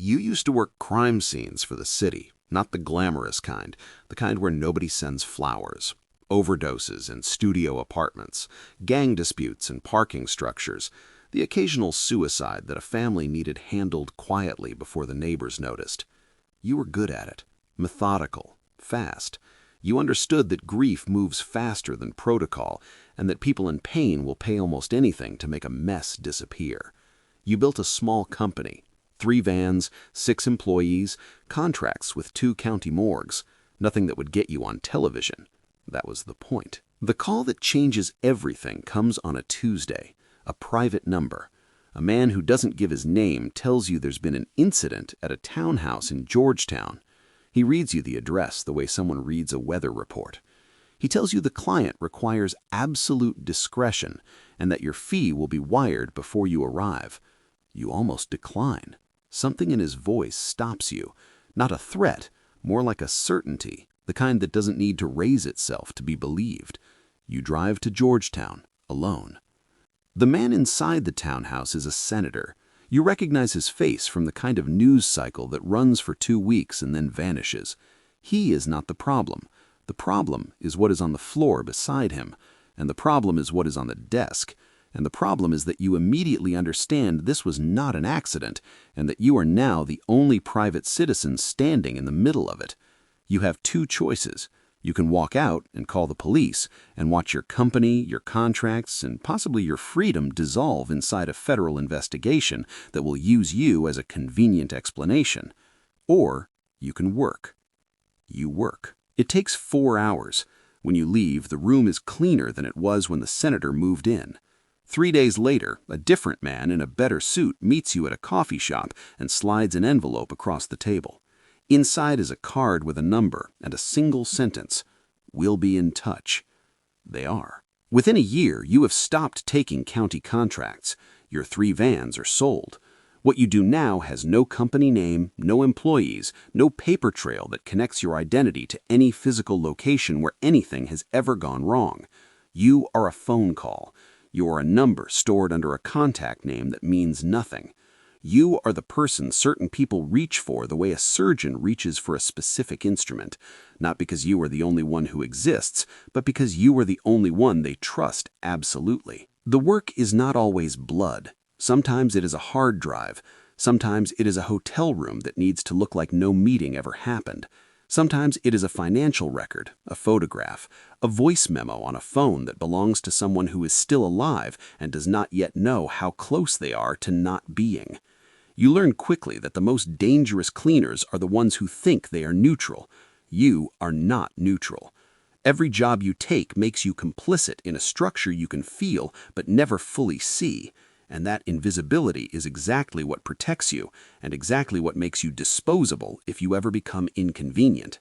You used to work crime scenes for the city, not the glamorous kind, the kind where nobody sends flowers. Overdoses and studio apartments, gang disputes and parking structures, the occasional suicide that a family needed handled quietly before the neighbors noticed. You were good at it, methodical, fast. You understood that grief moves faster than protocol and that people in pain will pay almost anything to make a mess disappear. You built a small company, 3 vans, 6 employees, contracts with 2 county morgues, nothing that would get you on television. That was the point. The call that changes everything comes on a Tuesday, a private number. A man who doesn't give his name tells you there's been an incident at a townhouse in Georgetown. He reads you the address the way someone reads a weather report. He tells you the client requires absolute discretion and that your fee will be wired before you arrive. You almost decline. Something in his voice stops you. Not a threat, more like a certainty, the kind that doesn't need to raise itself to be believed. You drive to Georgetown, alone. The man inside the townhouse is a senator. You recognize his face from the kind of news cycle that runs for 2 weeks and then vanishes. He is not the problem. The problem is what is on the floor beside him, and the problem is what is on the desk. And the problem is that you immediately understand this was not an accident, and that you are now the only private citizen standing in the middle of it. You have 2 choices. You can walk out and call the police and watch your company, your contracts, and possibly your freedom dissolve inside a federal investigation that will use you as a convenient explanation. Or you can work. You work. It takes 4 hours. When you leave, the room is cleaner than it was when the senator moved in. 3 days later, a different man in a better suit meets you at a coffee shop and slides an envelope across the table. Inside is a card with a number and a single sentence: "We'll be in touch." They are. Within a year, you have stopped taking county contracts. Your 3 vans are sold. What you do now has no company name, no employees, no paper trail that connects your identity to any physical location where anything has ever gone wrong. You are a phone call. You are a number stored under a contact name that means nothing. You are the person certain people reach for the way a surgeon reaches for a specific instrument, not because you are the only one who exists, but because you are the only one they trust absolutely. The work is not always blood. Sometimes it is a hard drive. Sometimes it is a hotel room that needs to look like no meeting ever happened. Sometimes it is a financial record, a photograph, a voice memo on a phone that belongs to someone who is still alive and does not yet know how close they are to not being. You learn quickly that the most dangerous cleaners are the ones who think they are neutral. You are not neutral. Every job you take makes you complicit in a structure you can feel but never fully see, and that invisibility is exactly what protects you and exactly what makes you disposable if you ever become inconvenient.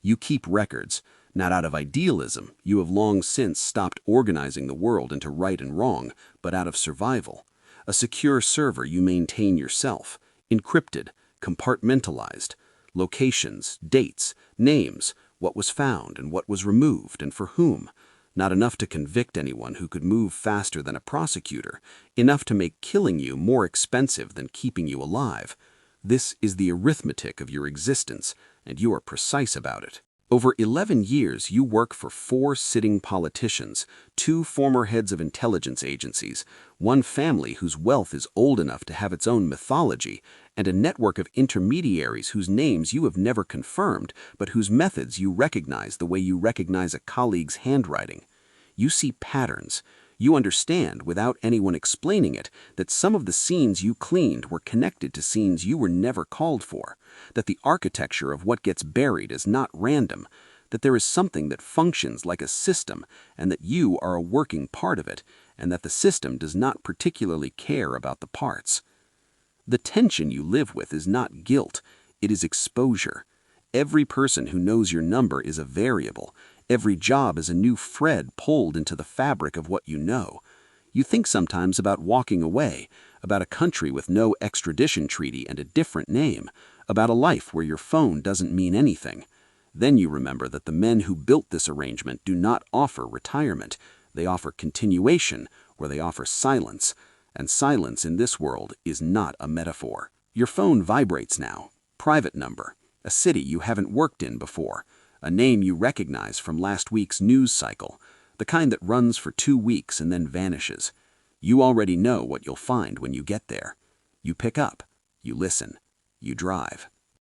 You keep records, not out of idealism. You have long since stopped organizing the world into right and wrong, but out of survival. A secure server you maintain yourself, encrypted, compartmentalized, locations, dates, names, what was found and what was removed and for whom. Not enough to convict anyone who could move faster than a prosecutor, enough to make killing you more expensive than keeping you alive. This is the arithmetic of your existence, and you are precise about it. Over 11 years, you work for 4 sitting politicians, 2 former heads of intelligence agencies, 1 family whose wealth is old enough to have its own mythology, and a network of intermediaries whose names you have never confirmed, but whose methods you recognize the way you recognize a colleague's handwriting. You see patterns. You understand, without anyone explaining it, that some of the scenes you cleaned were connected to scenes you were never called for, that the architecture of what gets buried is not random, that there is something that functions like a system, and that you are a working part of it, and that the system does not particularly care about the parts. The tension you live with is not guilt, it is exposure. Every person who knows your number is a variable. Every job is a new thread pulled into the fabric of what you know. You think sometimes about walking away, about a country with no extradition treaty and a different name, about a life where your phone doesn't mean anything. Then you remember that the men who built this arrangement do not offer retirement. They offer continuation, or they offer silence. And silence in this world is not a metaphor. Your phone vibrates now. Private number. A city you haven't worked in before. A name you recognize from last week's news cycle. The kind that runs for 2 weeks and then vanishes. You already know what you'll find when you get there. You pick up. You listen. You drive.